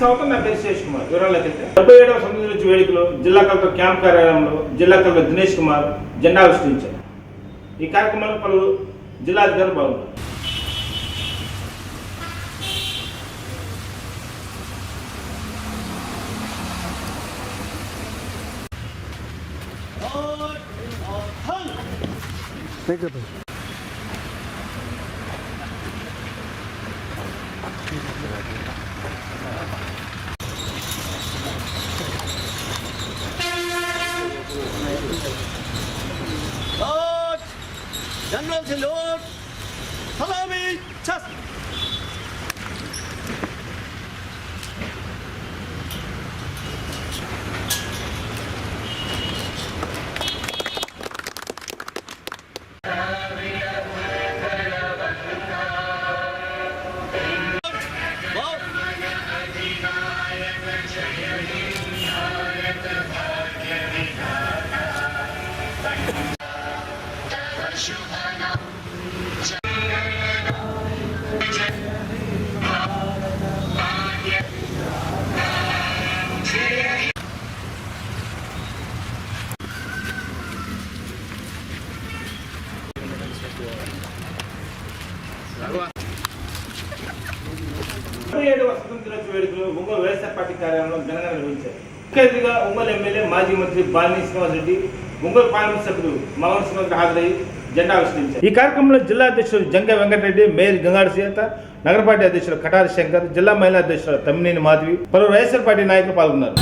స్వాగతం. నా పేరు శేష్ కుమార్. వివరాల్లోకి వెళ్తే 77వ స్వతంత్ర వేడుకలో జిల్లా కలెక్టర్ క్యాంప్ కార్యాలయంలో జిల్లా కలెక్టర్ దినేష్ కుమార్ జెండా ఆవిష్కరించారు. ఈ కార్యక్రమంలో పలువురు జిల్లా అధికారులు పాల్గొన్నారు. General salute. Salami. Chest. స్వతంత్ర వేడుకలు ఒంగోలు వైఎస్ఆర్ పార్టీ కార్యాలయంలో ఘనంగా నిర్వహించారు. ముఖ్య అతిథిగా ఒంగోలు ఎమ్మెల్యే మాజీ మంత్రి బాలినేని శ్రీనివాసరెడ్డి, ఒంగోలు పార్లమెంట్ సభ్యులు మగన్ సింగ్ హాజరై జెండా ఆవిష్కరించారు. ఈ కార్యక్రమంలో జిల్లా అధ్యక్షులు జంగ వెంకటరెడ్డి, మేయర్ గంగాడ సీత, నగర పార్టీ అధ్యక్షులు కటారి శంకర్, జిల్లా మహిళా అధ్యక్షులు తమ్మినేని మాధవి, పలువురు వైఎస్ఆర్ పార్టీ నాయకులు పాల్గొన్నారు.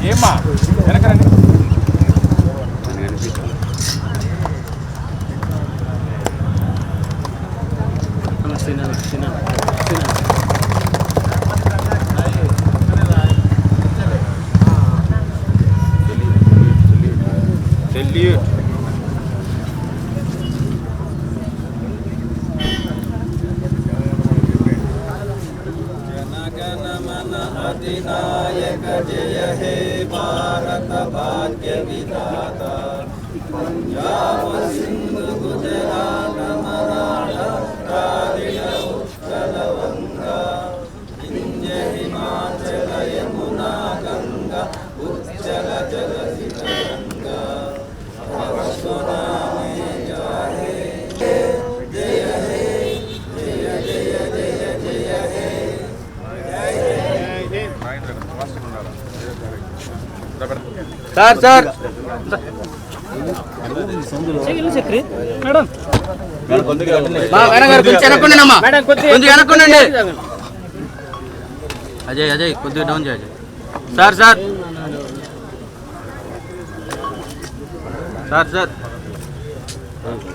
ఏమ్మా వెనకరండి. अधिनायक जय हे भारत भाग्य विधाता पंजाब सिंधु गुजरात मराठा द्राविड़ उत्कल वंगा विंध्य हिमाचल यमुना गंगा उच्चल जलधि तरंगा तव सुनामे जाहे जय हे जय जय जय जय हे సార్ సార్ అజయ్ అజయ్ కొద్దిగా డౌన్ చేయ సార్ సార్ సార్ సార్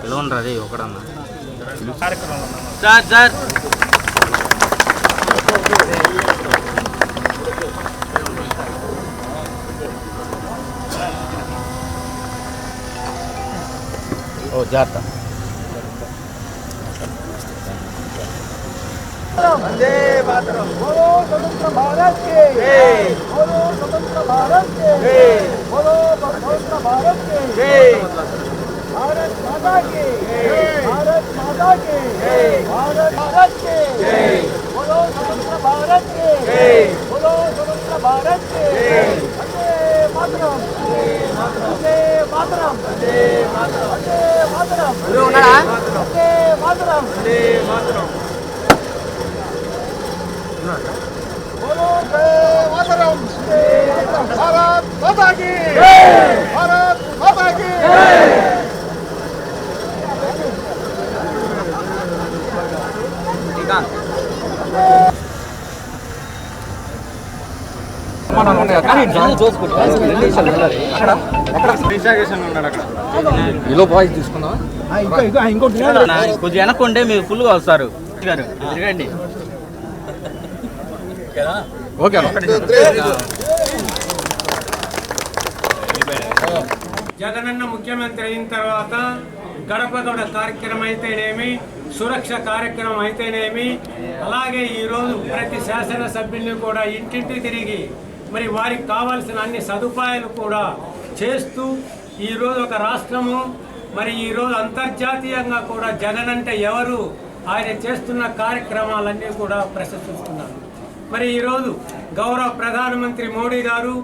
పిలవండి అజయ్ ఒకడన్నా సార్ సార్ ओ जाता वंदे मातरम। बोलो स्वतंत्र भारत के, बोलो स्वतंत्र भारत के, बोलो स्वतंत्र भारत के, भारत माता के, भारत माता के, भारत भारत के, बोलो स्वतंत्र भारत के, बोलो स्वतंत्र भारत के। वंदे मातरम, वंदे मातरम, वंदे मातरम, वंदे मातरम, वंदे मातरम, वंदे मातरम। बोलो जय मातरम, भारत माता की, भारत माता की। కొద్దిగా వెనక్కుంటే మీరు ఫుల్గా వస్తారు. తిరగండి. జగనన్న ముఖ్యమంత్రి అయిన తర్వాత గడప గడప కార్యక్రమం అయితేనేమి, సురక్ష కార్యక్రమం అయితేనేమి, అలాగే ఈరోజు ప్రతి శాసనసభ్యుల్ని కూడా ఇంటింటి తిరిగి మరి వారికి కావాల్సిన అన్ని సదుపాయాలు కూడా చేస్తూ ఈరోజు ఒక రాష్ట్రము మరి ఈరోజు అంతర్జాతీయంగా కూడా జగన్ అంటే ఎవరు, ఆయన చేస్తున్న కార్యక్రమాలన్నీ కూడా ప్రశంసిస్తున్నారు. మరి ఈరోజు గౌరవ ప్రధానమంత్రి మోడీ గారు,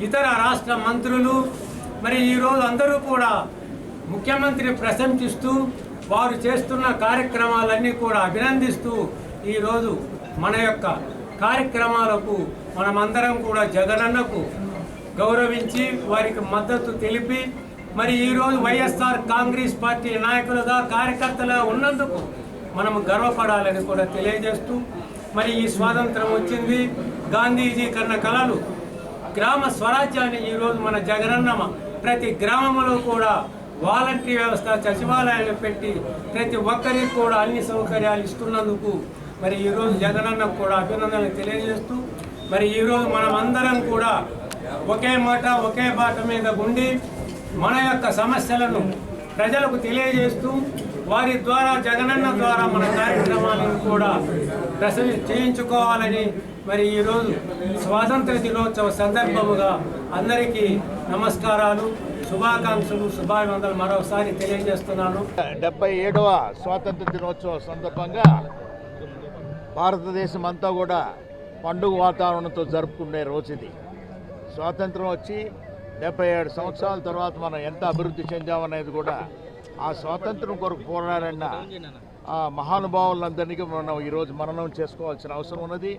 ఇతర రాష్ట్ర మంత్రులు మరి ఈరోజు అందరూ కూడా ముఖ్యమంత్రిని ప్రశంసిస్తూ వారు చేస్తున్న కార్యక్రమాలన్నీ కూడా అభినందిస్తూ ఈరోజు మన యొక్క కార్యక్రమాలకు మనమందరం కూడా జగనన్నకు గౌరవించి వారికి మద్దతు తెలిపి మరి ఈరోజు వైఎస్ఆర్ కాంగ్రెస్ పార్టీ నాయకులుగా కార్యకర్తలుగా ఉన్నందుకు మనము గర్వపడాలని కూడా తెలియజేస్తూ మరి ఈ స్వాతంత్రం వచ్చింది, గాంధీజీ కన్న కలలు గ్రామ స్వరాజ్యాన్ని ఈరోజు మన జగనన్న ప్రతి గ్రామంలో కూడా వాలంటరీ వ్యవస్థ సచివాలయాలు పెట్టి ప్రతి ఒక్కరికి కూడా అన్ని సౌకర్యాలు ఇస్తున్నందుకు మరి ఈరోజు జగనన్నకు కూడా అభినందనలు తెలియజేస్తూ మరి ఈరోజు మనం అందరం కూడా ఒకే మాట ఒకే బాట మీద ఉండి మన యొక్క సమస్యలను ప్రజలకు తెలియజేస్తూ వారి ద్వారా జగనన్న ద్వారా మన కార్యక్రమాలను కూడా చేయించుకోవాలని మరి ఈరోజు స్వాతంత్ర దినోత్సవ సందర్భముగా అందరికీ నమస్కారాలు, శుభాకాంక్షలు, శుభాభివందనలు మరోసారి తెలియజేస్తున్నాను. 77వ స్వాతంత్ర దినోత్సవం సందర్భంగా భారతదేశం అంతా కూడా పండుగ వాతావరణంతో జరుపుకునే రోజు ఇది. స్వాతంత్రం వచ్చి 77 సంవత్సరాల తర్వాత మనం ఎంత అభివృద్ధి చెందామనేది కూడా ఆ స్వాతంత్రం కొరకు పోరాడిన ఆ మహానుభావులందరికీ మనం ఈరోజు మననం చేసుకోవాల్సిన అవసరం ఉన్నది.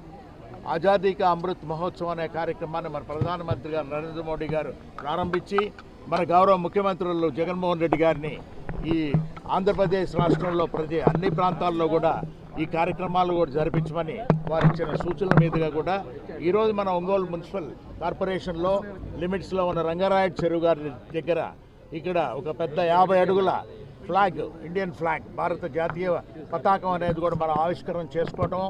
ఆజాదీ కా అమృత్ మహోత్సవం అనే కార్యక్రమాన్ని మన ప్రధానమంత్రి గారు నరేంద్ర మోడీ గారు ప్రారంభించి మన గౌరవ ముఖ్యమంత్రులు జగన్మోహన్ రెడ్డి గారిని ఈ ఆంధ్రప్రదేశ్ రాష్ట్రంలో అన్ని ప్రాంతాల్లో కూడా ఈ కార్యక్రమాలు కూడా జరిపించమని వారు ఇచ్చిన సూచనల మీదుగా కూడా ఈరోజు మన ఒంగోలు మున్సిపల్ కార్పొరేషన్లో లిమిట్స్లో ఉన్న రంగారాయుడు చెరువు గారి దగ్గర ఇక్కడ ఒక పెద్ద 50 అడుగుల ఫ్లాగ్, ఇండియన్ ఫ్లాగ్, భారత జాతీయ పతాకం అనేది కూడా మనం ఆవిష్కరణ చేసుకోవటం,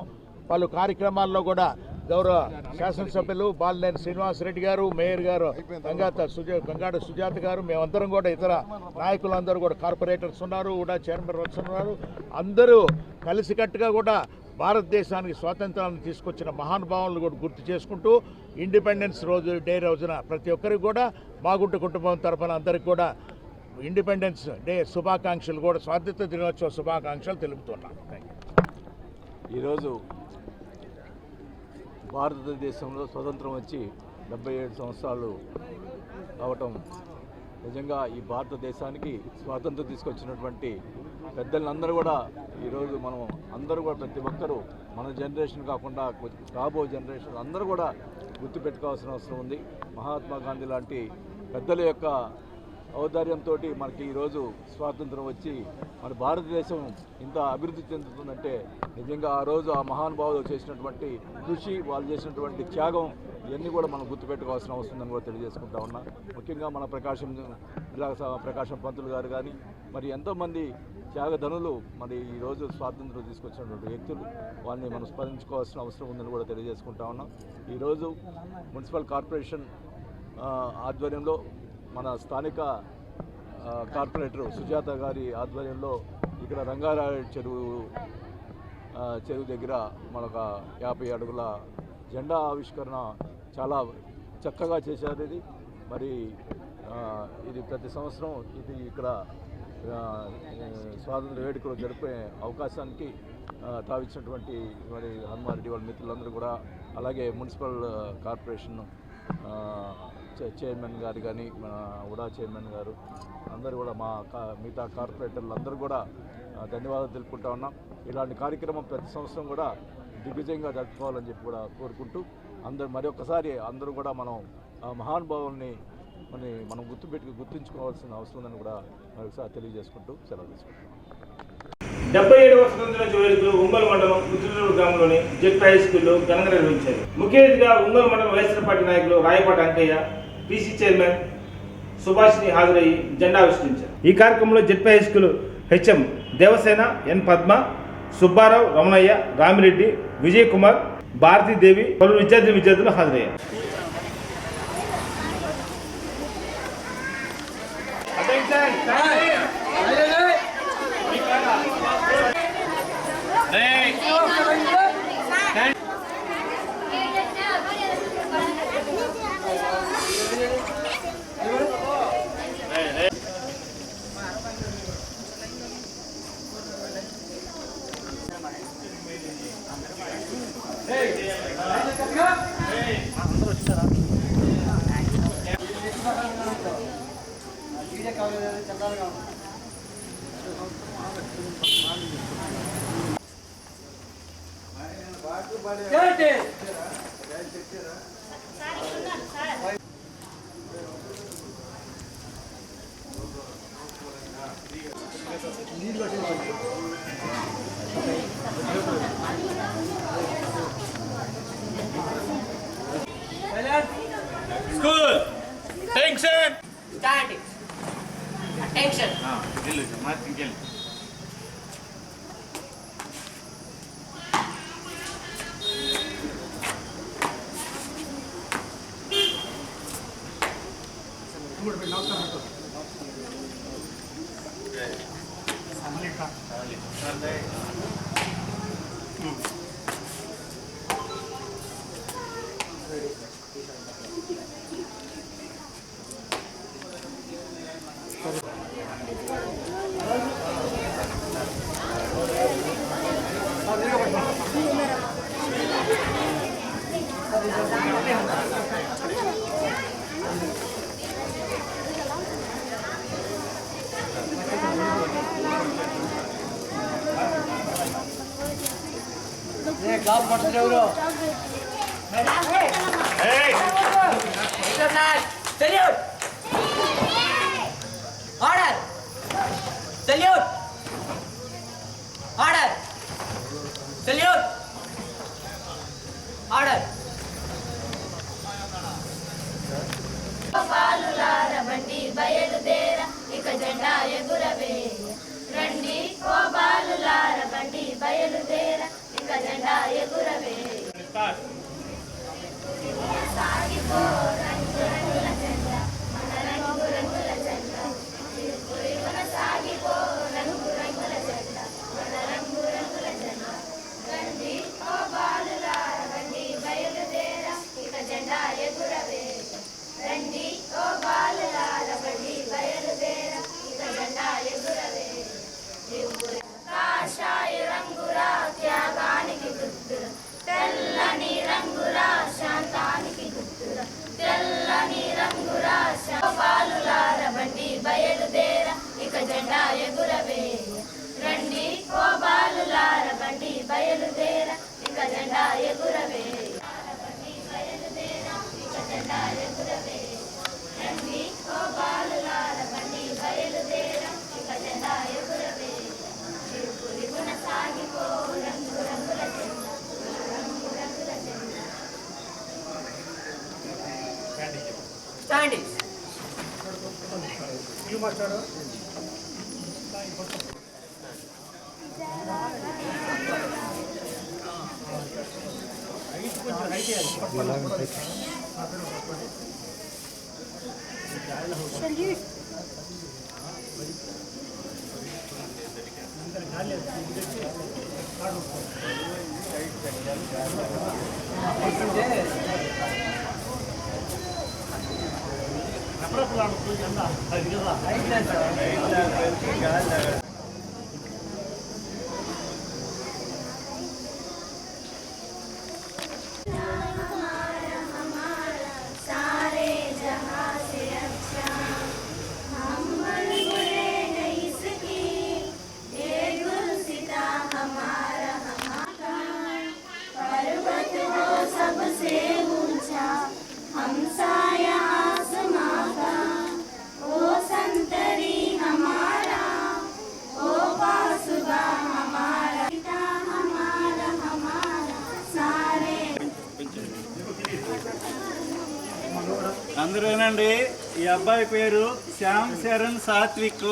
పలు కార్యక్రమాల్లో కూడా గౌరవ శాసనసభ్యులు బాలినేని శ్రీనివాసరెడ్డి గారు, మేయర్ గారు గంగాడ సుజాత గారు, మేమందరం కూడా ఇతర నాయకులందరూ కూడా కార్పొరేటర్స్ ఉన్నారు, కూడా చైర్మన్ ఉన్నారు, అందరూ కలిసికట్టుగా కూడా భారతదేశానికి స్వాతంత్రాన్ని తీసుకొచ్చిన మహానుభావులను కూడా గుర్తు చేసుకుంటూ ఇండిపెండెన్స్ డే రోజున ప్రతి ఒక్కరికి కూడా మాగుంట కుటుంబం తరఫున అందరికి కూడా ఇండిపెండెన్స్ డే శుభాకాంక్షలు కూడా స్వాతంత్ర దినోత్సవ శుభాకాంక్షలు తెలుపుతున్నాను. ఈరోజు భారతదేశంలో స్వతంత్రం వచ్చి 77 సంవత్సరాలు అవటం నిజంగా ఈ భారతదేశానికి స్వాతంత్రం తీసుకొచ్చినటువంటి పెద్దలందరూ కూడా ఈరోజు మనం అందరూ కూడా ప్రతి ఒక్కరూ మన జనరేషన్ కాకుండా రాబో జనరేషన్ అందరూ కూడా గుర్తుపెట్టుకోవాల్సిన అవసరం ఉంది. మహాత్మా గాంధీ లాంటి పెద్దల యొక్క ఔదార్యంతో మనకి ఈరోజు స్వాతంత్రం వచ్చి మన భారతదేశం ఇంత అభివృద్ధి చెందుతుందంటే నిజంగా ఆ రోజు ఆ మహానుభావులు చేసినటువంటి కృషి, వాళ్ళు చేసినటువంటి త్యాగం ఇవన్నీ కూడా మనం గుర్తుపెట్టుకోవాల్సిన అవసరం ఉందని కూడా తెలియజేసుకుంటా ఉన్నా. ముఖ్యంగా మన ప్రకాశం పంతులు గారు కానీ మరి ఎంతోమంది త్యాగధనులు మరి ఈరోజు స్వాతంత్రం తీసుకొచ్చినటువంటి వ్యక్తులు, వాళ్ళని మనం స్మరించుకోవాల్సిన అవసరం ఉందని కూడా తెలియజేసుకుంటా ఉన్నాం. ఈరోజు మున్సిపల్ కార్పొరేషన్ ఆధ్వర్యంలో మన స్థానిక కార్పొరేటర్ సుజాత గారి ఆధ్వర్యంలో ఇక్కడ రంగారాయుడు చెరువు దగ్గర మనకు 50 అడుగుల జెండా ఆవిష్కరణ చాలా చక్కగా చేశారు. ఇది మరి ఇది ప్రతి సంవత్సరం ఇది ఇక్కడ స్వాతంత్ర వేడుకలు జరిపే అవకాశానికి తావిచ్చినటువంటి మరి హనుమారెడ్డి వాళ్ళ మిత్రులందరూ కూడా, అలాగే మున్సిపల్ కార్పొరేషన్ చైర్మన్ గారు కానీ మన ఉడా చైర్మన్ గారు అందరూ కూడా మిగతా కార్పొరేటర్లు అందరూ కూడా ధన్యవాదాలు తెలుపుకుంటా ఉన్నాం. ఇలాంటి కార్యక్రమం ప్రతి సంవత్సరం కూడా దిగ్విజయంగా జరుపుకోవాలని చెప్పి కూడా కోరుకుంటూ మరొకసారి అందరూ కూడా మనం మహానుభావుల్ని మనం గుర్తుంచుకోవాల్సిన అవసరం ఉందని కూడా మరొకసారి తెలియజేసుకుంటూ సెలవు తీసుకుంటాం. 77వ స్వతంత్ర వేడుకలు ఒంగోలు మండలం పుత్తూరు గ్రామంలోని జెడ్ హై స్కూల్లో ఘనంగా నిర్వహించారు. ముఖ్య అతిథిగా ఒంగోలు మండలం వైఎస్ఆర్ పార్టీ నాయకులు రాయపాటి అంకయ్య, పీసీ చైర్మన్ సుభాష్ని హాజరయ్యి జెండా ఆవిష్కరించారు. ఈ కార్యక్రమంలో Z high school HM Devasena, N Padma, Subbarao, Ramanaiah, Ramireddy, Vijay Kumar, Bharathidevi, పలువురు విద్యార్థులు హాజరయ్యారు. School attention Statics. Attention. Marking Salute. Order. Salute. Order. Salute. Order. పాలులార బండి బయలుదేర ఇక జెండా ఎగురవే రండి ఓ బాలులార బండి బయలుదేర ఇక జెండా ఎగురవే సాగిపో రంగు రంగుల జెండా మన రంగు రంగుల జెండా తిరుగున సాగిపో రంగు రంగుల జెండా మన రంగు రంగుల జెండా రండి ఓ బాలులార బండి బయలుదేర ఇక జెండా ఎగురవే రండి ఓ బాలులార బండి బయలుదేర ఇక జెండా ఎగురవే కాషాయ రంగురా త్యాగానికి గుర్తురా తెల్లని రంగురా శాంతానికి గుర్తురా తెల్లని రంగురా బాలులార బండి బయలుదేర ఇక జెండా ఎగురవే రండి ఓ బాలులార బండి బయలుదేర ఇక జెండా ఎగురవే బయలుదేర ఇక జెండా ఎగురవే రండి ఓ బాలులార బండి బయలుదేర ఇక జెండా ఎగురవే తిరుగున సాగిపో రంగు రంగుల జెండా రంగు రంగుల జెండా Standing. सारे जहां से अच्छा हम बुलबुले नहीं सकी ये गुलसिता हमारा पर्वत हो सबसे ऊंचा हम साया आसमां का ओ संतरी हमारा ओ पासुगा हमारा पिता हमारा हमारा सारे అందరూ వినండి. ఈ అబ్బాయి పేరు శ్యామ్ శరణ్ సాత్విక్.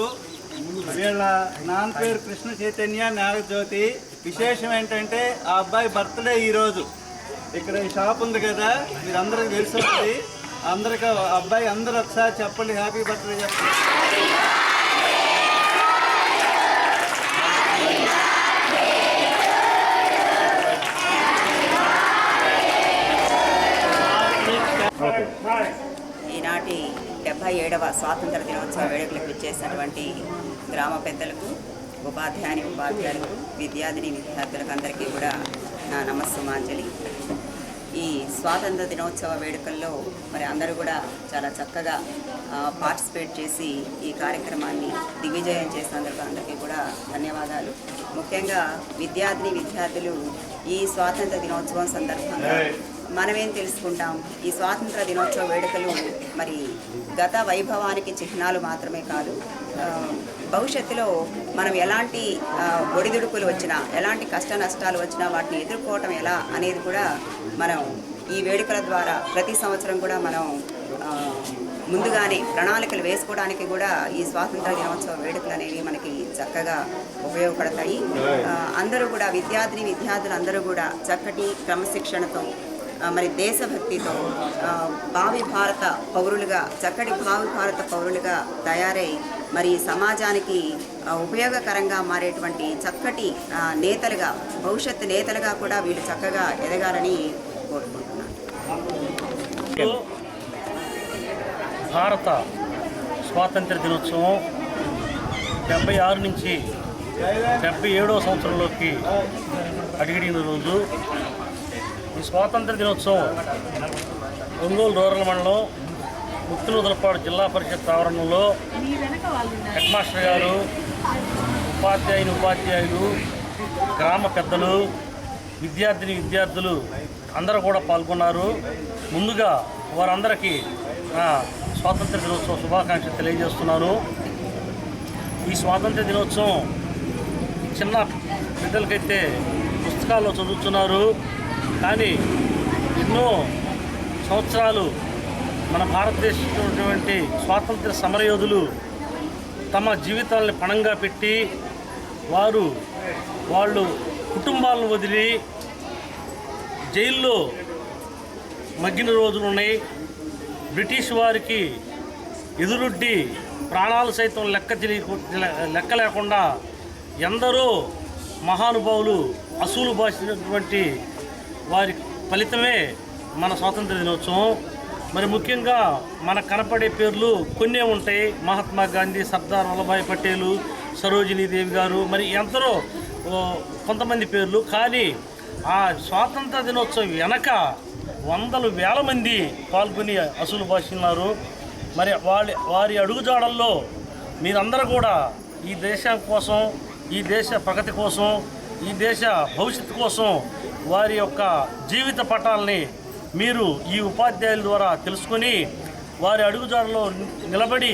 వీళ్ళ నాన్న పేరు కృష్ణ చైతన్య నాగజ్యోతి. విశేషం ఏంటంటే ఆ అబ్బాయి బర్త్డే ఈరోజు. ఇక్కడ ఈ షాప్ ఉంది కదా, మీరు అందరికి తెలుస్తుంది. అందరికి అబ్బాయి అందరూ ఒకసారి చెప్పండి, హ్యాపీ బర్త్డే చెప్పండి. ఈనాటి 77వ స్వాతంత్ర దినోత్సవ వేడుకలకు ఇచ్చేసినటువంటి గ్రామ పెద్దలకు, ఉపాధ్యాయులకు, విద్యార్థిని విద్యార్థులకు అందరికీ కూడా నా నమస్సుమాంజలి. ఈ స్వాతంత్ర దినోత్సవ వేడుకల్లో మరి అందరూ కూడా చాలా చక్కగా పార్టిసిపేట్ చేసి ఈ కార్యక్రమాన్ని దిగ్విజయం చేసినందుకు అందరికీ కూడా ధన్యవాదాలు. ముఖ్యంగా విద్యార్థులు ఈ స్వాతంత్ర దినోత్సవం సందర్భంగా మనమేం తెలుసుకుంటాం, ఈ స్వాతంత్ర దినోత్సవ వేడుకలు మరి గత వైభవానికి చిహ్నాలు మాత్రమే కాదు, భవిష్యత్తులో మనం ఎలాంటి ఒడిదుడుకులు వచ్చినా, ఎలాంటి కష్ట నష్టాలు వచ్చినా వాటిని ఎదుర్కోవటం ఎలా అనేది కూడా మనం ఈ వేడుకల ద్వారా ప్రతి సంవత్సరం కూడా మనం ముందుగానే ప్రణాళికలు వేసుకోవడానికి కూడా ఈ స్వాతంత్ర దినోత్సవ వేడుకలు అనేవి మనకి చక్కగా ఉపయోగపడతాయి. అందరూ కూడా విద్యార్థులు అందరూ కూడా చక్కటి క్రమశిక్షణతో మరి దేశభక్తితో భావి భారత పౌరులుగా, చక్కటి భావి భారత పౌరులుగా తయారై మరి సమాజానికి ఉపయోగకరంగా మారేటువంటి చక్కటి నేతలుగా, భవిష్యత్తు నేతలుగా కూడా వీళ్ళు చక్కగా ఎదగాలని కోరుకుంటున్నాను. భారత స్వాతంత్ర దినోత్సవం 76 నుంచి 77వ సంవత్సరంలోకి అడిగిన రోజు. ఈ స్వాతంత్ర దినోత్సవం ఒంగోలు రూరల్ మండలం ముత్తునూతలపాడు జిల్లా పరిషత్ ఆవరణలో హెడ్ మాస్టర్ గారు, ఉపాధ్యాయులు, గ్రామ పెద్దలు, విద్యార్థులు అందరూ కూడా పాల్గొన్నారు. ముందుగా వారందరికీ నా స్వాతంత్ర దినోత్సవ శుభాకాంక్షలు తెలియజేస్తున్నాను. ఈ స్వాతంత్ర దినోత్సవం చిన్న బిడ్డలకైతే పుస్తకాల్లో చదువుతున్నారు, కానీ ఎన్నో సంవత్సరాలు మన భారతదేశంలో ఉన్నటువంటి స్వాతంత్ర సమరయోధులు తమ జీవితాలను పణంగా పెట్టి వాళ్ళు కుటుంబాలను వదిలి జైల్లో మగ్గిన రోజులు ఉన్నాయి. బ్రిటిష్ వారికి ఎదురొడ్డి ప్రాణాలు సైతం లెక్క లేకుండా ఎందరో మహానుభావులు అసూలు బాసినటువంటి వారి ఫలితమే మన స్వాతంత్ర దినోత్సవం. మరి ముఖ్యంగా మనకు కనపడే పేర్లు కొన్నే ఉంటాయి. మహాత్మా గాంధీ, సర్దార్ వల్లభాయ్ పటేలు, సరోజినీదేవి గారు, మరి ఎందరో కొంతమంది పేర్లు. కానీ ఆ స్వాతంత్ర దినోత్సవం వెనక వందలు వేల మంది పాల్గొని అసూలు బాసినారు. మరి వారి అడుగుజాడల్లో మీరందరూ కూడా ఈ దేశం కోసం, ఈ దేశ ప్రగతి కోసం, ఈ దేశ భవిష్యత్తు కోసం వారి యొక్క జీవిత పటాలని మీరు ఈ ఉపాధ్యాయుల ద్వారా తెలుసుకొని వారి అడుగుజాడలో నిలబడి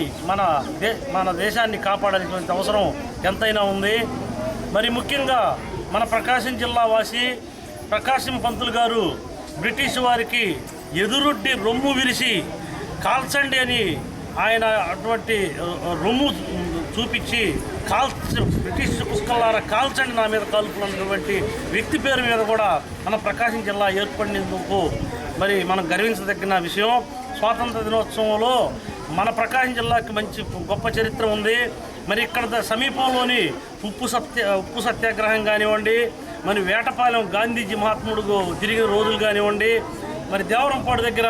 మన దేశాన్ని కాపాడాల్సినటువంటి అవసరం ఎంతైనా ఉంది. మరి ముఖ్యంగా మన ప్రకాశం జిల్లా వాసి ప్రకాశం పంతులు గారు బ్రిటిష్ వారికి ఎదురొడ్డి రొమ్ము విరిసి కాల్చండి అని ఆయన అటువంటి రొమ్ము చూపించి బ్రిటిష్ పుష్కలారా కాల్చండి నా మీద కాల్పులన్నటువంటి వ్యక్తి పేరు మీద కూడా మన ప్రకాశం జిల్లా ఏర్పడినందుకు మరి మనం గర్వించదగిన విషయం. స్వాతంత్ర దినోత్సవంలో మన ప్రకాశం జిల్లాకి మంచి గొప్ప చరిత్ర ఉంది. మరి ఇక్కడ సమీపంలోని ఉప్పు సత్యాగ్రహం కానివ్వండి, మరి వేటపాలెం గాంధీజీ మహాత్ముడు తిరిగిన రోజులు కానివ్వండి, మరి దేవరంపాడు దగ్గర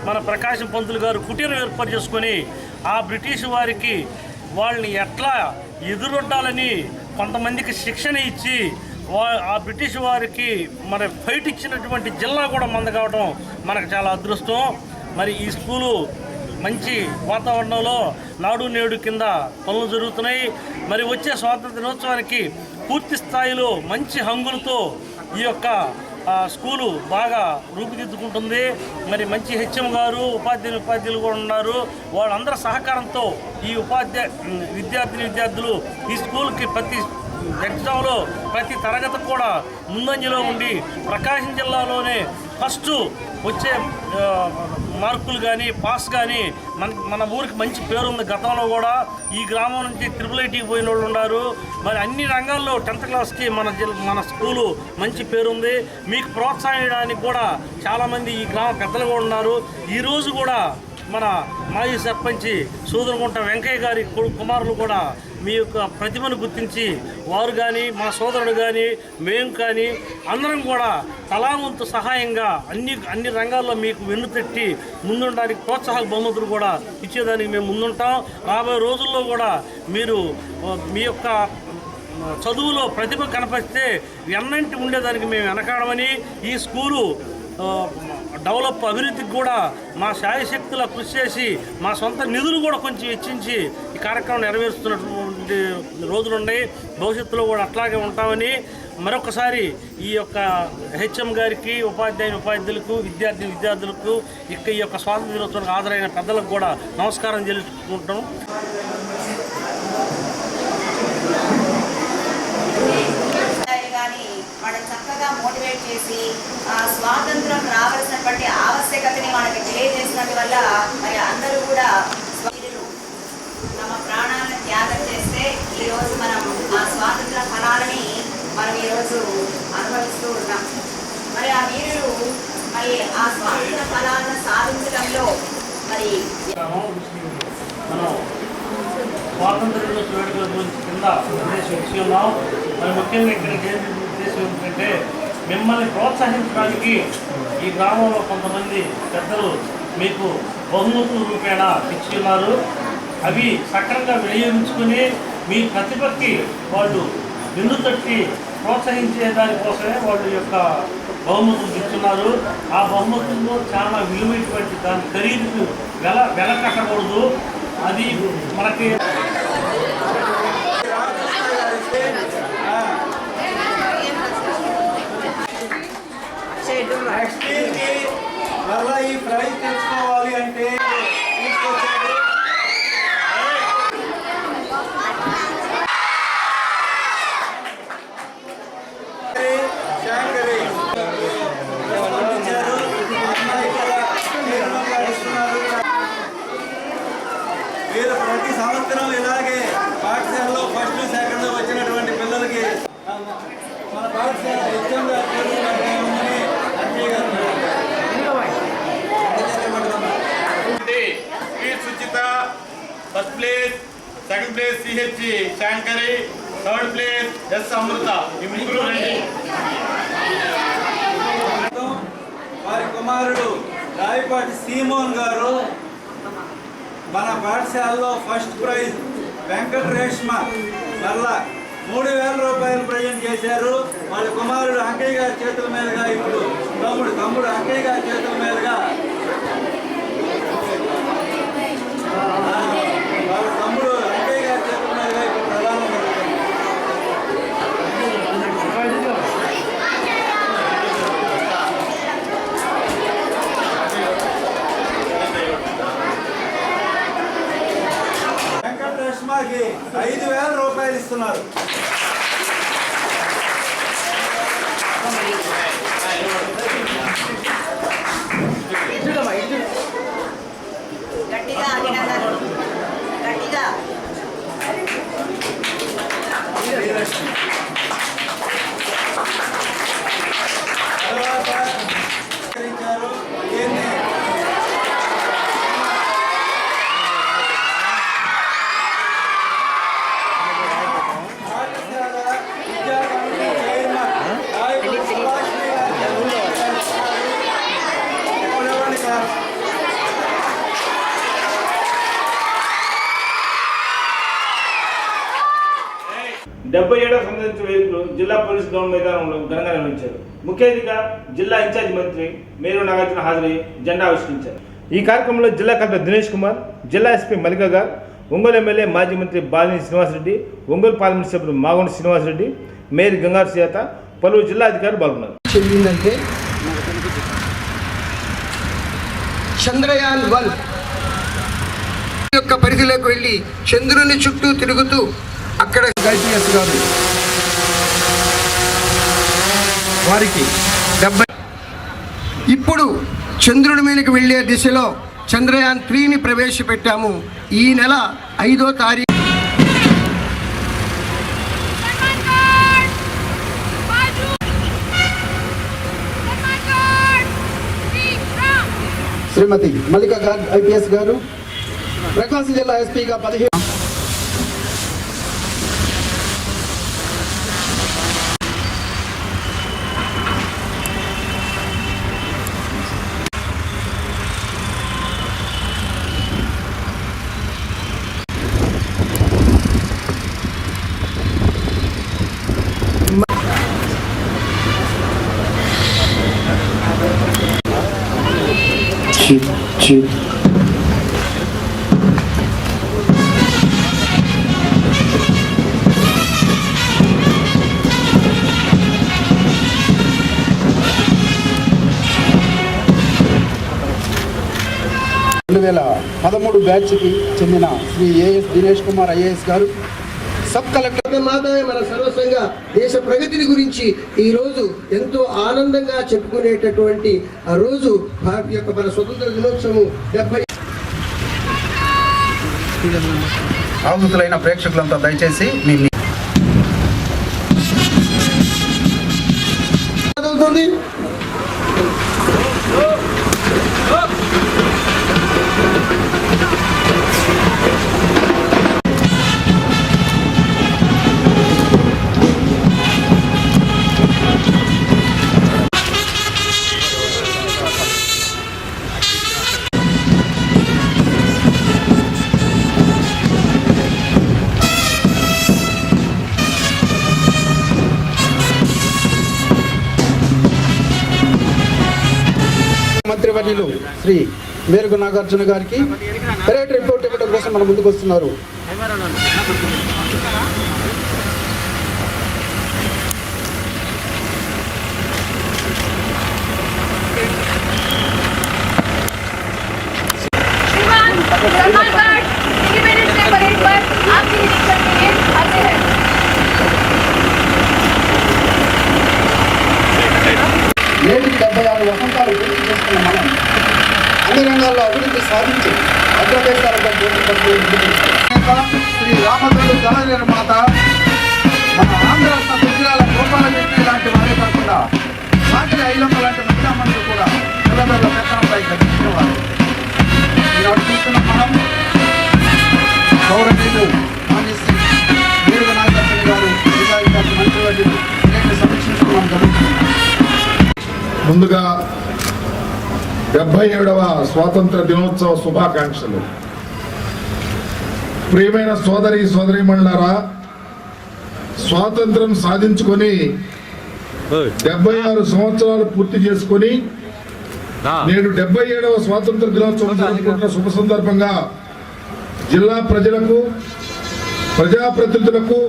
మన ప్రకాశం పంతులు గారు కుటీరం ఏర్పాటు చేసుకొని ఆ బ్రిటిష్ వారికి వాళ్ళని ఎట్లా ఎదురొడ్డాలని కొంతమందికి శిక్షణ ఇచ్చి ఆ బ్రిటిష్ వారికి మరి ఫైట్ ఇచ్చినటువంటి జిల్లా కూడా మంద కావడం మనకు చాలా అదృష్టం. మరి ఈ స్కూలు మంచి వాతావరణంలో నాడు నేడు కింద పనులు జరుగుతున్నాయి. మరి వచ్చే స్వాతంత్ర దినోత్సవానికి పూర్తి స్థాయిలో మంచి హంగులతో ఈ యొక్క స్కూలు బాగా రూపుదిద్దుకుంటుంది. మరి మంచి హెచ్ఎం గారు, ఉపాధ్యాయులు కూడా ఉన్నారు. వాళ్ళందరి సహకారంతో ఈ విద్యార్థులు ఈ స్కూల్కి ప్రతి ఎగ్జామ్లో ప్రతి తరగతి కూడా ముందంజలో ఉండి ప్రకాశం జిల్లాలోనే ఫస్ట్ వచ్చే మార్కులు కానీ పాస్ కానీ మన ఊరికి మంచి పేరుంది. గతంలో కూడా ఈ గ్రామం నుంచి IIITకి పోయిన వాళ్ళు ఉన్నారు. మరి అన్ని రంగాల్లో 10th క్లాస్కి మన స్కూలు మంచి పేరుంది. మీకు ప్రోత్సహించడానికి కూడా చాలామంది ఈ గ్రామ పెద్దలు కూడా ఉన్నారు. ఈరోజు కూడా మన మాజీ సర్పంచి సోదరగుంట వెంకయ్య గారి కుమారులు కూడా మీ యొక్క ప్రతిభను గుర్తించి వారు కానీ మా సోదరుడు కానీ మేము కానీ అందరం కూడా తలావంతు సహాయంగా అన్ని రంగాల్లో మీకు వెన్నుతట్టి ముందుండడానికి ప్రోత్సాహక బహుమతులు కూడా ఇచ్చేదానికి మేము ముందుంటాం. రాబోయే రోజుల్లో కూడా మీరు మీ యొక్క చదువులో ప్రతిభ కనపరిస్తే ఎన్నంటి ఉండేదానికి మేము వెనకాడమని, ఈ స్కూలు డెవలప్ అభివృద్ధికి కూడా మా శాయశక్తుల కృషి చేసి మా సొంత నిధులు కూడా కొంచెం వెచ్చించి ఈ కార్యక్రమం నెరవేరుస్తున్నటువంటి రోజులు ఉన్నాయి. భవిష్యత్తులో కూడా అట్లాగే ఉంటామని మరొకసారి ఈ యొక్క హెచ్ఎం గారికి, ఉపాధ్యాయులకు, విద్యార్థులకు ఈ యొక్క స్వాతంత్ర దినోత్సవానికి హాజరైన పెద్దలకు కూడా నమస్కారం తెలుసుకుంటాం. వాళ్ళని చక్కగా మోటివేట్ చేసి స్వాతంత్రం రావాల్సినటువంటి ఆవశ్యకతని మనకి తెలియజేసినందువల్ల మరి అందరూ కూడా తమ ప్రాణాలను త్యాగం చేస్తే ఈరోజు మనం ఆ స్వాతంత్ర ఫలాలని మనం ఈరోజు అనుభవిస్తూ ఉన్నాం. మరి ఆ వీరులు మరి ఆ స్వాతంత్ర ఫలాలను సాధించడంలో మరి మనం స్వాతంత్ర దినోత్సవ వేడుకల గురించి కింద ఉద్దేశం విషయంలో మరి ముఖ్యంగా ఇక్కడ ఉద్దేశం ఏంటంటే మిమ్మల్ని ప్రోత్సహించడానికి ఈ గ్రామంలో కొంతమంది పెద్దలు మీకు బహుమతుల రూపేణా ఇచ్చి ఉన్నారు. అవి సక్రమంగా వినియోగించుకుని మీ ప్రతిభకి వాళ్ళు బిందు తట్టి ప్రోత్సహించే దానికోసమే వాళ్ళు యొక్క బహుమతులు ఇస్తున్నారు. ఆ బహుమతుల్లో చాలా విలువైనటువంటి దాని ఖరీదుకు వెల కట్టకూడదు. అది మనకి మళ్ళా ఈ ప్రైజ్ తెచ్చుకోవాలి అంటే తీసుకొచ్చాడు. మీరు ప్రతి సంవత్సరం ఇలాగే పాఠశాలలో ఫస్ట్ సెకండ్ వచ్చినటువంటి పిల్లలకి మన పాఠశాల నిజంగా Suchitha, first place, second place CH Shankari, third place S Amrutha. ఈ ముగ్గురు వారి కుమారుడు రాయపాటి సీమోన్ గారు మన పాఠశాలలో ఫస్ట్ ప్రైజ్ వెంకటరేష్మ మరలా 3,000 రూపాయలు ప్రజెంట్ చేశారు. వాళ్ళ కుమారుడు అంకయ్య గారి చేతుల మీదుగా ఇప్పుడు తమ్ముడు అంకయ్య గారి చేతుల మీదుగా వాళ్ళ తమ్ముడు అంకయ్య గారి చేతుల మీదుగా ఇప్పుడు ప్రధానం వెంకటరేష్మకి 5,000 రూపాయలు ఇస్తున్నారు. గట్టిగా అభినందనలు, గట్టిగా. సంబంధించిన వేదికలు జిల్లా పోలీస్ గ్రౌండ్ మైదానంలో ఘనంగా నిర్వహించారు. ముఖ్య అతిథిగా జిల్లా ఇన్ఛార్జ్ మంత్రి మేరు నాగార్జున హాజరై జెండా ఆవిష్కరించారు. ఈ కార్యక్రమంలో జిల్లా కలెక్టర్ దినేష్ కుమార్, జిల్లా ఎస్పీ మల్లిక గారు, ఒంగోలు ఎమ్మెల్యే మాజీ మంత్రి బాలినేని శ్రీనివాసరెడ్డి, ఒంగోలు పార్లమెంట్ సభ్యులు మాగొండ శ్రీనివాసరెడ్డి, మేయర్ గంగారు సీత, పలువురు జిల్లా అధికారులు పాల్గొన్నారు. చెందిందంటే చంద్రయాన్ 1 యొక్క పరిధిలోకి వెళ్ళి చంద్రుని చుట్టూ తిరుగుతూ అక్కడ ఐపీఎస్ గారు వారికి 70 ఇప్పుడు చంద్రుడి మీదకి వెళ్ళే దిశలో చంద్రయాన్ 3ని ప్రవేశపెట్టాము. ఈ నెల 5వ తారీఖు శ్రీమతి మల్లిక గారు ఐపీఎస్ గారు ప్రకాశం జిల్లా ఎస్పీగా 15 13 బ్యాచ్కి చెందిన శ్రీ ఏఎస్ దినేష్ కుమార్ ఐఏఎస్ గారు, సబ్ కలెక్టర్ మాత్రమే మన సర్వస్వంగా దేశ ప్రగతిని గురించి ఈ రోజు ఎంతో ఆనందంగా చెప్పుకునేటటువంటి ఆ రోజు భారత యొక్క మన స్వతంత్ర దినోత్సవం 70. ఆహుతులైన ప్రేక్షకులంతా దయచేసి మీ చదువుతుంది. మంత్రివర్యులు శ్రీ మేరుగు నాగార్జున గారికి పరేడ్ రిపోర్ట్ ఇవ్వడం కోసం మన ముందుకు వస్తున్నారు. నేటికి 76 వసంతాలు పూర్తి చేసుకున్న మనం అన్ని రంగాల్లో అభివృద్ధి సాధించి అగ్రదేశాలతో పోటీ పడుతూ శ్రీ రామచంద్రుడు జల నిర్మాత మన ఆంధ్ర గుజరాల గోపాలరెడ్డి లాంటి వారే కాకుండా సాటి ఐలమ్మ లాంటి మహిళామణులు కూడా పిల్లల వేతనంపై గతించేవారు. ఈనాడు చూస్తున్న మనం గౌరవనీయులు మాన్యశ్రీ మేరుగు నాగార్జున గారు మంత్రివర్యులు సమీక్షించుకోవడం జరుగుతుంది. ముందుగా 77వ స్వాతంత్ర దినోత్సవ శుభాకాంక్షలు. ప్రియమైన సోదరీమణులారా, స్వాతంత్రం సాధించుకొని 76 సంవత్సరాలు పూర్తి చేసుకొని నేడు 77వ స్వాతంత్ర దినోత్సవం జరుపుకుంటున్న శుభ సందర్భంగా జిల్లా ప్రజలకు, ప్రజాప్రతినిధులకు,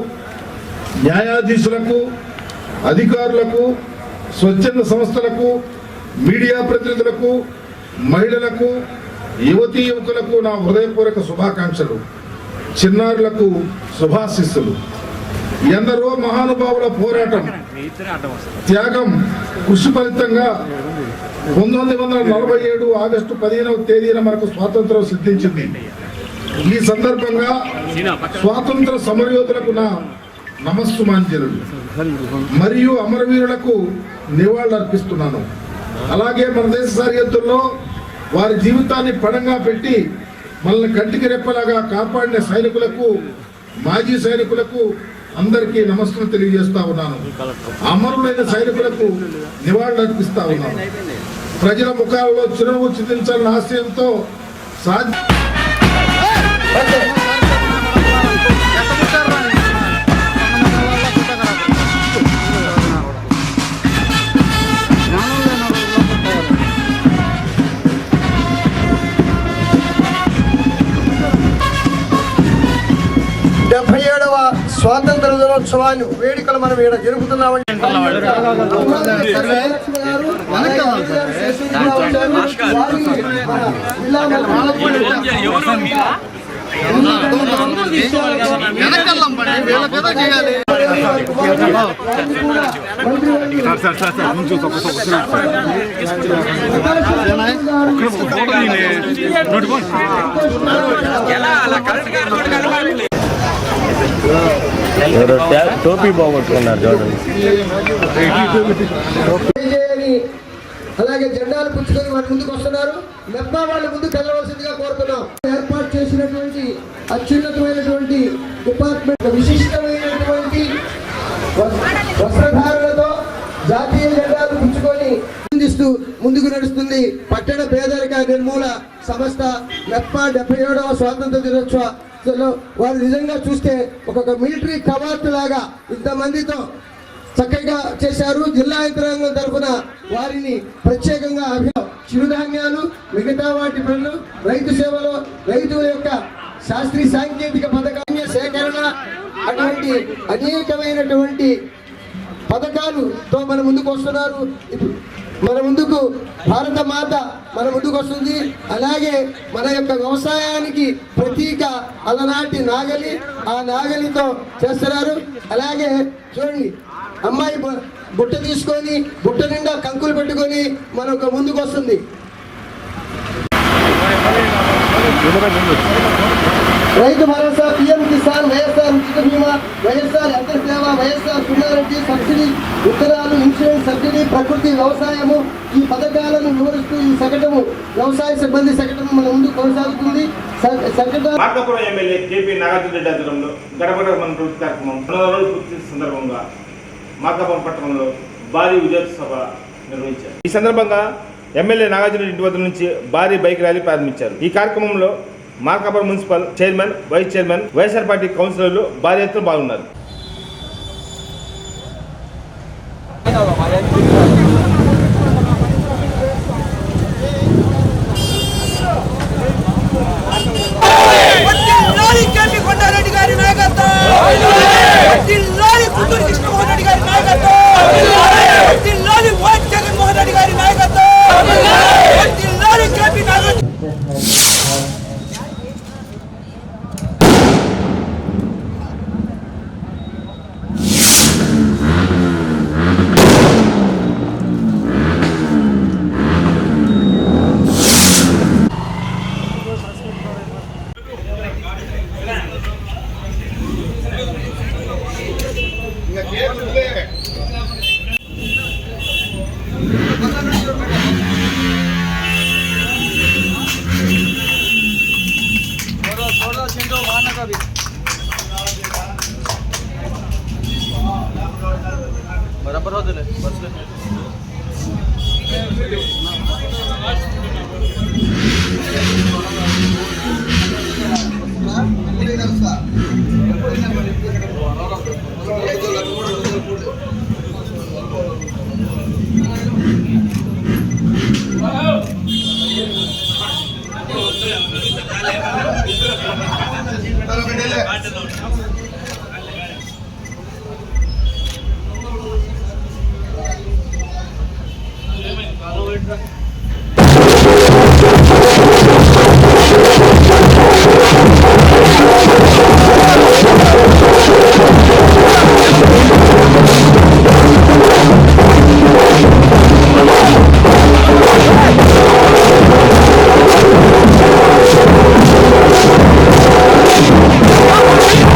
న్యాయాధీశులకు, అధికారులకు, స్వచ్ఛంద సంస్థలకు, మీడియా ప్రతినిధులకు, మహిళలకు, యువతీ యువకులకు నా హృదయపూర్వక శుభాకాంక్షలు. చిన్నారులకు శుభాశిస్సులు. ఎందరో మహానుభావుల పోరాటం, త్యాగం, కృషి ఫలితంగా 1947 ఆగస్టు 15వ తేదీన మనకు స్వాతంత్రం సిద్ధించింది. ఈ సందర్భంగా స్వాతంత్ర సమరయోధులకు నా నమస్సుమాంజలు మరియు అమరవీరులకు నివాళులర్పిస్తున్నాను. అలాగే మన దేశ సరిహద్దుల్లో వారి జీవితాన్ని పణంగా పెట్టి మనల్ని కంటికి రెప్పలాగా కాపాడిన సైనికులకు, మాజీ సైనికులకు అందరికీ నమస్కారం తెలియజేస్తా ఉన్నాను. అమరులైన సైనికులకు నివాళులర్పిస్తా ఉన్నాను. ప్రజల ముఖాలలో చిరునవ్వు చిందించాలన్న ఆశయంతో స్వాతంత్ర దినోత్సవాన్ని వేడుకలు మనం ఇక్కడ జరుపుతున్నామండి. టోపీ బాగొట్టుకున్నారు చూడండి. అలాగే జెండాలు పుచ్చుకొని వాళ్ళ ముందుకు వస్తున్నారు. మెప్పా వాళ్ళ ముందుకు వెళ్ళవలసిందిగా కోరుతున్నాం. ఏర్పాటు చేసినటువంటి అత్యున్నతమైనటువంటి డిపార్ట్మెంట్ విశిష్టమైనటువంటి వస్త్రధారణతో జాతీయ జెండాలు పుచ్చుకొని అందిస్తూ ముందుకు నడుస్తుంది పట్టణ పేదరిక నిర్మూల సంస్థ మెప్పా 77వ స్వాతంత్ర దినోత్సవ. వారు నిజంగా చూస్తే ఒక మిలిటరీ కవాతు లాగా ఇంతమందితో చక్కగా చేశారు. జిల్లా యంత్రాంగం తరఫున వారిని ప్రత్యేకంగా చిరుధాన్యాలు, మిగతా వాటి పనులు, రైతు సేవలో రైతుల యొక్క శాస్త్రీయ సాంకేతిక పథకాల సేకరణ, అటువంటి అనేకమైనటువంటి పథకాలతో మన ముందుకు వస్తున్నారు. మన ముందుకు భారత మాత మన ముందుకు వస్తుంది. అలాగే మన యొక్క వ్యవసాయానికి ప్రతీక అలనాటి నాగలి, ఆ నాగలితో చేస్తున్నారు. అలాగే చూడండి, అమ్మాయి బుట్ట తీసుకొని బుట్ట నిండా కంకులు పెట్టుకొని మనకు ముందుకు వస్తుంది. రైతు భరోసా, పిఎం కిసాన్, వైఎస్ఆర్ ఉచిత బీమా, వైఎస్ఆర్ యంత్ర సేవ, వైఎస్ఆర్ సున్నారెడ్డి సబ్సిడీ, విత్తనాలు, ఇన్సూరెన్స్ సబ్సిడీ, ప్రకృతి వ్యవసాయము, ఈ పథకాలను వివరిస్తూ ఈ శకటము వ్యవసాయ సిబ్బంది శకటము మన ముందు కొనసాగుతుంది. మార్కాపురం ఎమ్మెల్యే కేపీ నాగార్జున రెడ్డి ఆధ్వర్యంలో గడపడ మన ప్రభుత్వ కార్యక్రమం 200 రోజులు పూర్తి సందర్భంగా మార్కాపురం పట్టణంలో భారీ విజయోత్సవ సభ నిర్వహించారు. ఈ సందర్భంగా ఎమ్మెల్యే నాగార్జున ఇంటి వద్ద నుంచి భారీ బైక్ ర్యాలీ ప్రారంభించారు. ఈ కార్యక్రమంలో Markapuram municipal chairman, vice chairman, YSR party కౌన్సిలర్లు భారీ ఎత్తున పాల్గొన్నారు. बराबर होते बस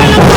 Hey!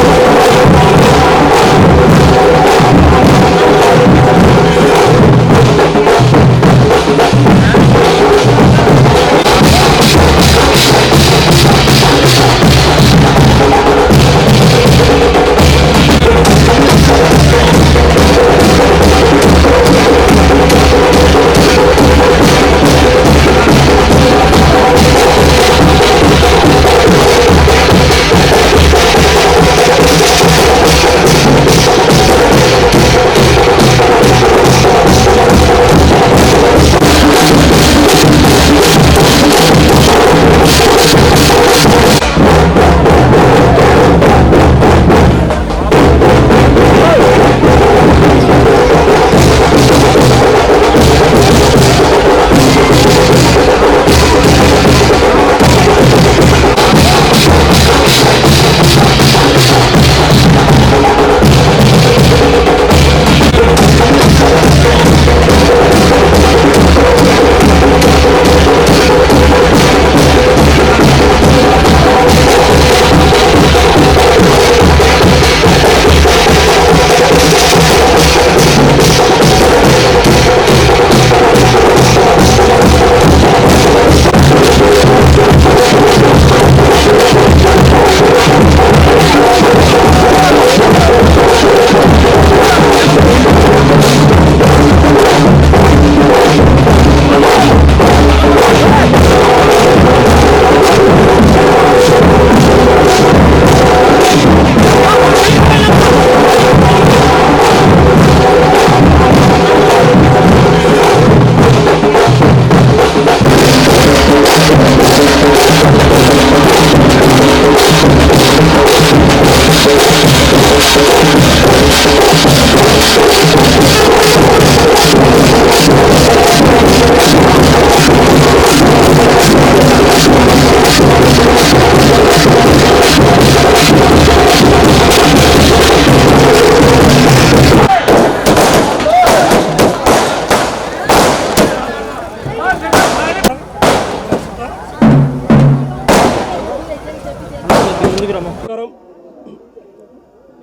నమస్కారం.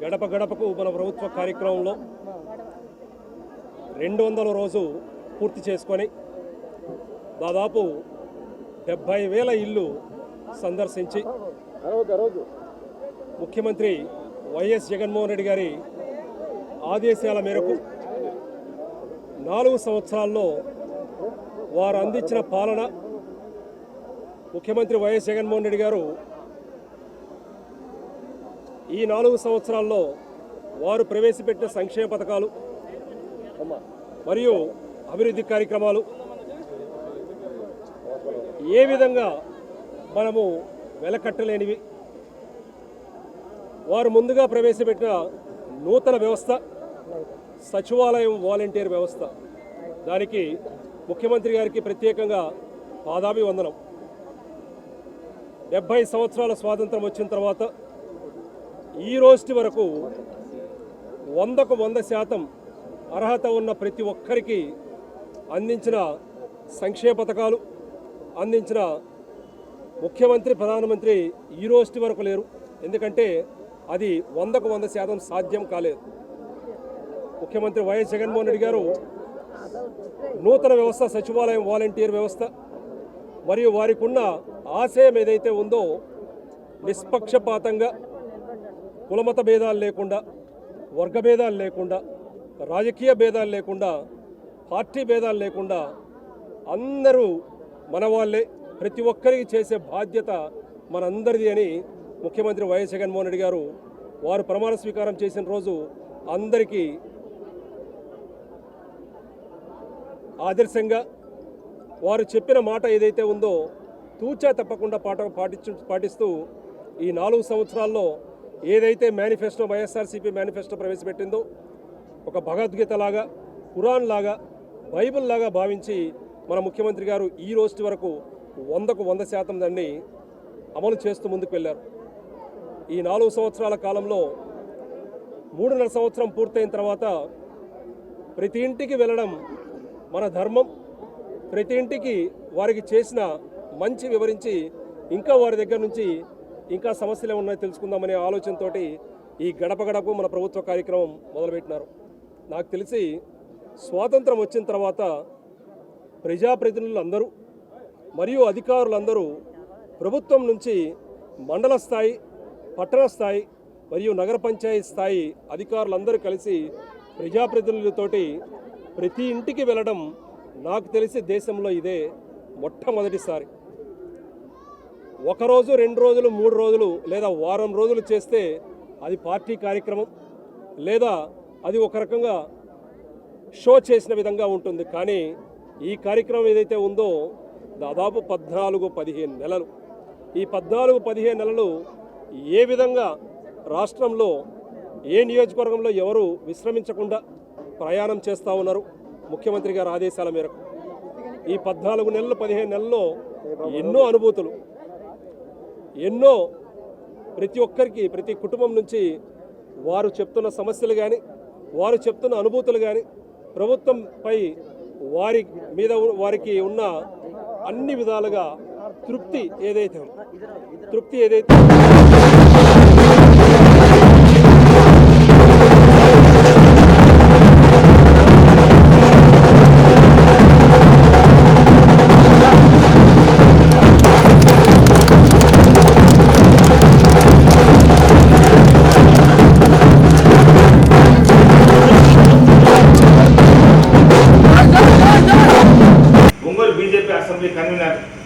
గడప గడపకు మన ప్రభుత్వ కార్యక్రమంలో 200వ రోజు పూర్తి చేసుకొని దాదాపు 70,000 ఇల్లు సందర్శించి ముఖ్యమంత్రి వైఎస్ జగన్మోహన్ రెడ్డి గారి ఆదేశాల మేరకు 4 సంవత్సరాల్లో వారు అందించిన పాలన, ముఖ్యమంత్రి వైఎస్ జగన్మోహన్ రెడ్డి గారు ఈ 4 సంవత్సరాల్లో వారు ప్రవేశపెట్టిన సంక్షేమ పథకాలు మరియు అభివృద్ధి కార్యక్రమాలు ఏ విధంగా మనము వెలకట్టలేనివి, వారు ముందుగా ప్రవేశపెట్టిన నూతన వ్యవస్థ సచివాలయం వాలంటీర్ వ్యవస్థ, దానికి ముఖ్యమంత్రి గారికి ప్రత్యేకంగా పాదాభివందనం. 70 సంవత్సరాల స్వాతంత్రం వచ్చిన తర్వాత ఈ రోజు వరకు 100కు 100% అర్హత ఉన్న ప్రతి ఒక్కరికి అందించిన సంక్షేమ పథకాలు, అందించిన ముఖ్యమంత్రి ప్రధానమంత్రి ఈ రోజు వరకు లేరు. ఎందుకంటే అది 100కు 100% సాధ్యం కాలేదు. ముఖ్యమంత్రి వైఎస్ జగన్మోహన్ రెడ్డి గారు నూతన వ్యవస్థ సచివాలయం వాలంటీర్ వ్యవస్థ మరియు వారికి ఉన్న ఆశయం ఏదైతే ఉందో నిష్పక్షపాతంగా, కులమత భేదాలు లేకుండా, వర్గ భేదాలు లేకుండా, రాజకీయ భేదాలు లేకుండా, పార్టీ భేదాలు లేకుండా అందరూ మన వాళ్ళే, ప్రతి ఒక్కరికి చేసే బాధ్యత మనందరిది అని ముఖ్యమంత్రి వైఎస్ జగన్మోహన్ రెడ్డి గారు వారు ప్రమాణ స్వీకారం చేసిన రోజు అందరికీ ఆదర్శంగా వారు చెప్పిన మాట ఏదైతే ఉందో తూచా తప్పకుండా పాటిస్తూ ఈ 4 సంవత్సరాల్లో ఏదైతే మేనిఫెస్టో వైఎస్ఆర్సీపీ మేనిఫెస్టో ప్రవేశపెట్టిందో ఒక భగవద్గీత లాగా, ఖురాన్ లాగా, బైబిల్ లాగా భావించి మన ముఖ్యమంత్రి గారు ఈ రోజు వరకు 100కు 100% దాన్ని అమలు చేస్తూ ముందుకు వెళ్ళారు. ఈ 4 సంవత్సరాల కాలంలో 3.5 సంవత్సరం పూర్తయిన తర్వాత ప్రతి ఇంటికి వెళ్ళడం మన ధర్మం, ప్రతి ఇంటికి వారికి చేసిన మంచి వివరించి ఇంకా వారి దగ్గర నుంచి ఇంకా సమస్యలు ఏమన్నాయో తెలుసుకుందామనే ఆలోచనతో ఈ గడప గడప మన ప్రభుత్వ కార్యక్రమం మొదలుపెట్టినారు. నాకు తెలిసి స్వాతంత్రం వచ్చిన తర్వాత ప్రజాప్రతినిధులందరూ మరియు అధికారులందరూ ప్రభుత్వం నుంచి మండల స్థాయి, పట్టణ స్థాయి మరియు నగర పంచాయతీ స్థాయి అధికారులందరూ కలిసి ప్రజాప్రతినిధులతోటి ప్రతి ఇంటికి వెళ్ళడం నాకు తెలిసి దేశంలో ఇదే మొట్టమొదటిసారి. 1 రోజు, 2 రోజులు, 3 రోజులు లేదా వారం రోజులు చేస్తే అది పార్టీ కార్యక్రమం లేదా అది ఒక రకంగా షో చేసిన విధంగా ఉంటుంది. కానీ ఈ కార్యక్రమం ఏదైతే ఉందో దాదాపు 14-15 నెలలు. ఈ 14-15 నెలలు ఏ విధంగా రాష్ట్రంలో ఏ నియోజకవర్గంలో ఎవరు విశ్రమించకుండా ప్రయాణం చేస్తూ ఉన్నారు ముఖ్యమంత్రి గారి ఆదేశాల మేరకు. ఈ 14 నెలలు 15 నెలల్లో ఎన్నో అనుభూతులు, ఎన్నో ప్రతి ఒక్కరికి, ప్రతి కుటుంబం నుంచి వారు చెప్తున్న సమస్యలు కానీ, వారు చెప్తున్న అనుభూతులు కానీ, ప్రభుత్వంపై వారికి ఉన్న అన్ని విధాలుగా తృప్తి ఏదైతే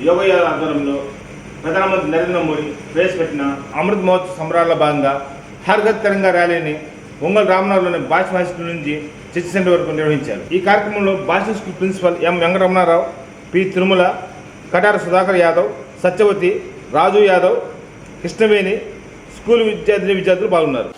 యోగయ్య ఆధ్వర్యంలో ప్రధానమంత్రి నరేంద్ర మోడీ ప్రవేశపెట్టిన అమృత్ మహోత్సవ సంబరాల్లో భాగంగా హర్ ఘర్ తిరంగా ర్యాలీని ఒంగోలు రామనగర్లోని బాయ్స్ హై స్కూల్ నుంచి చర్చి సెంటర్ వరకు నిర్వహించారు. ఈ కార్యక్రమంలో boys school principal M Venkataramanarao, P Tirumala, Katara Sudhakar Yadav, Satyavathi, Raju Yadav, Krishnaveni school విద్యార్థులు పాల్గొన్నారు.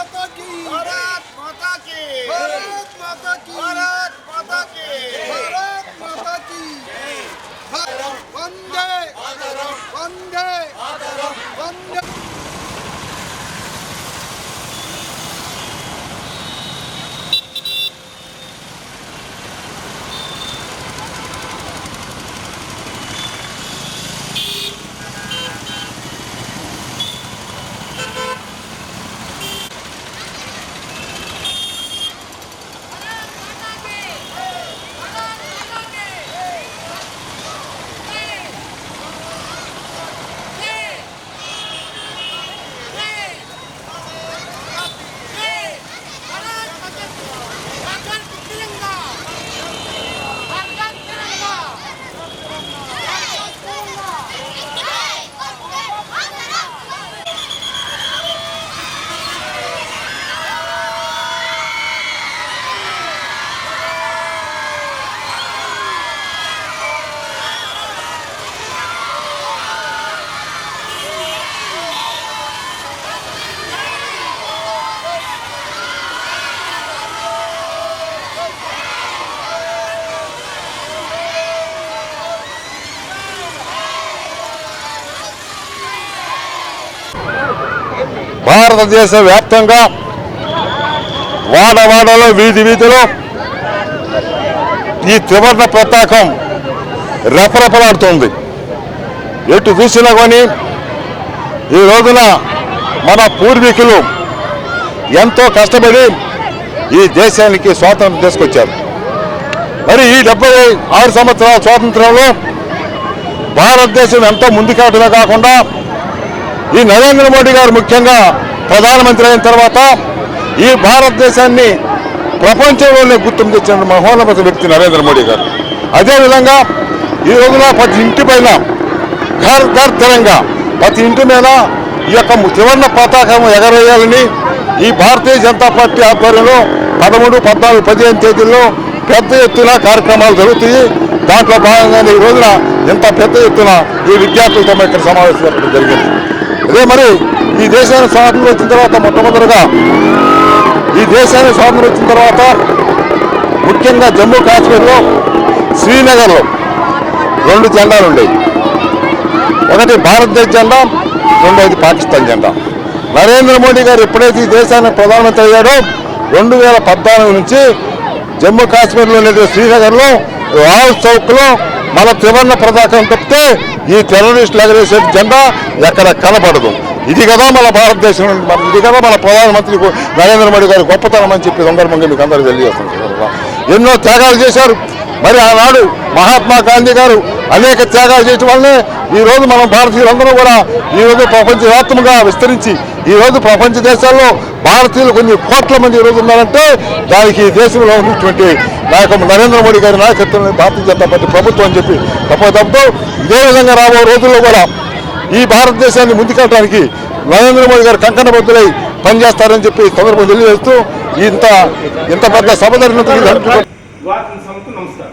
माता की भारत माता की भारत माता की भारत माता की भारत माता की वंदे वंदे वंदे। భారతదేశ వ్యాప్తంగా వాడవాడలో వీధి వీధిలో ఈ త్రివర్ణ పతాకం రెపరెపలాడుతుంది. ఎటు చూసినా కానీ ఈ రోజున మన పూర్వీకులు ఎంతో కష్టపడి ఈ దేశానికి స్వాతంత్రం తీసుకొచ్చారు. మరి ఈ 76 సంవత్సరాల స్వాతంత్రంలో భారతదేశం ఎంతో ముందుకెళ్ళడమే కాకుండా ఈ నరేంద్ర మోడీ గారు ముఖ్యంగా ప్రధానమంత్రి అయిన తర్వాత ఈ భారతదేశాన్ని ప్రపంచంలోనే గుర్తింపు తెచ్చిన మహోన్నత వ్యక్తి నరేంద్ర మోడీ గారు. అదేవిధంగా ఈ రోజున ప్రతి ఇంటి పైన ఘర్ ఘర్ తిరంగా, ప్రతి ఇంటి మీద ఈ యొక్క త్రివర్ణ పతాకం ఎగరేయాలని ఈ భారతీయ జనతా పార్టీ ఆధ్వర్యంలో 13, 14, 15 తేదీల్లో పెద్ద ఎత్తున కార్యక్రమాలు జరుగుతాయి. దాంట్లో భాగంగానే ఈ రోజున ఇంత పెద్ద ఎత్తున ఈ విద్యార్థులతో ఇక్కడ సమావేశం జరపడం జరిగింది. అదే మరి ఈ దేశానికి స్వాతంత్రం వచ్చిన తర్వాత మొట్టమొదటిగా ఈ దేశానికి స్వాతంత్రం వచ్చిన తర్వాత ముఖ్యంగా జమ్మూ కాశ్మీర్లో శ్రీనగర్లో 2 జెండాలు ఉండేవి. ఒకటి భారతదేశ జెండా, రెండోది పాకిస్తాన్ జెండా. నరేంద్ర మోడీ గారు ఎప్పుడైతే ఈ దేశానికి ప్రధానమంత్రి అయ్యాడో 2014 నుంచి జమ్మూ కాశ్మీర్లో శ్రీనగర్లో లాల్ చౌక్లో మన త్రివర్ణ పతాకం తప్పితే ఈ టెర్రరిస్టులు ఎగరేసే జెండా ఎక్కడ కనపడదు. ఇది కదా మన భారతదేశం, ఇది కదా మన ప్రధానమంత్రి నరేంద్ర మోడీ గారి గొప్పతనం అని చెప్పి సందర్భంగా మీకు అందరూ తెలియజేస్తున్నారు. ఎన్నో త్యాగాలు చేశారు. మరి ఆనాడు మహాత్మా గాంధీ గారు అనేక త్యాగాలు చేయడం వల్లనే ఈరోజు మనం భారతీయులందరూ కూడా ఈరోజు ప్రపంచవ్యాప్తంగా విస్తరించి ఈరోజు ప్రపంచ దేశాల్లో భారతీయులు కొన్ని కోట్ల మంది ఈరోజు ఉన్నారంటే దానికి ఈ దేశంలో ఉన్నటువంటి నరేంద్ర మోడీ గారి నాయకత్వంలో భారతీయ జనతా పార్టీ ప్రభుత్వం అని చెప్పి తప్పదు. ఇదే విధంగా రాబోయే రోజుల్లో కూడా ఈ భారతదేశాన్ని ముందుకెళ్ళడానికి నరేంద్ర మోడీ గారు కంకణబద్ధులై పనిచేస్తారని చెప్పి సందర్భం తెలియజేస్తూ ఇంత పెద్ద సభ జరిగినందుకు నమస్కారం.